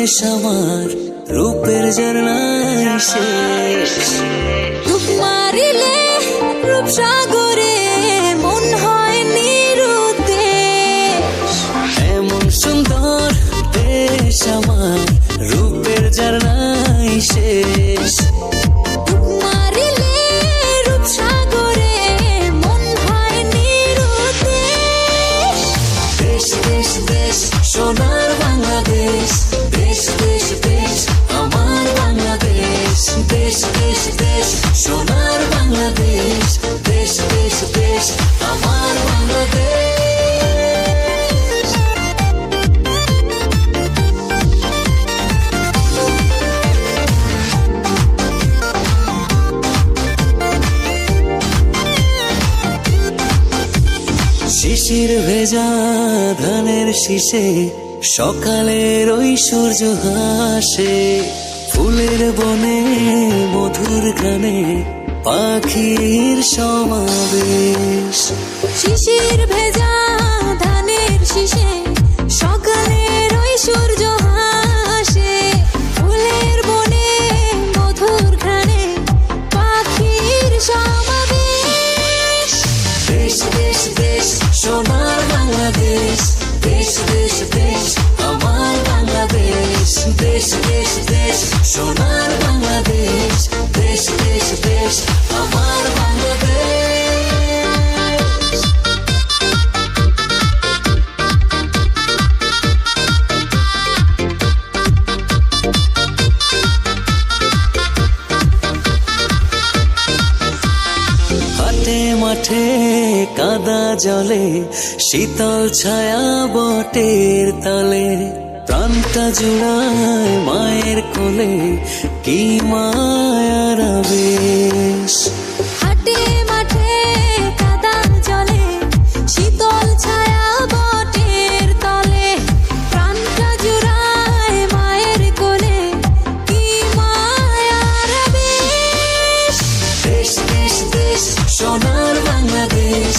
দেশ আমার রূপের ঝর্ণায় শেষ। রূপ মারিলে রূপসাগরে মন হয় নিরুদ্দেশ। এমন সুন্দর দেশ আমার রূপের ঝর্ণায় শেষ। রূপ মারিলে রূপসাগরে মন হয় নিরুদ্দেশ। দেশ দেশ দেশ সোনার বাংলাদেশ, দেশ দেশ দেশ আমার বাংলাদেশ। দেশ দেশ দেশ সোনার বাংলাদেশ, দেশ দেশ দেশ আমার বাংলাদেশ। শিশির ভেজা ধানের শীষে সকালের ওই সূর্য হাসে। ফুলের বনে মধুর গানে পাখির সমাবেশ। শিশির ভেজা ধানের শীষে সকালের ওই সূর্য হাসে। ফুলের বনে মধুর ঘ্রাণে পাখির সমাবেশ। দেশ দেশ দেশ সোনার বাংলাদেশ, দেশ দেশ দেশ আমার বাংলাদেশ। দেশ দেশ দেশ সোনার বাংলাদেশ, দেশ দেশ দেশ আমার বাংলাদেশ। হাটে মাঠে কাদা জলে শীতল ছায়া বটের তলে। প্রাণটা জুড়ায় মায়ের কোলে কি মায়ার আবেশ। হাটে মাঠে কাদা জলে শীতল ছায়া বটের তলে। প্রাণটা জুড়ায় মায়ের কোলে কি মায়ার আবেশ। দেশ দেশ দেশ সোনার বাংলাদেশ,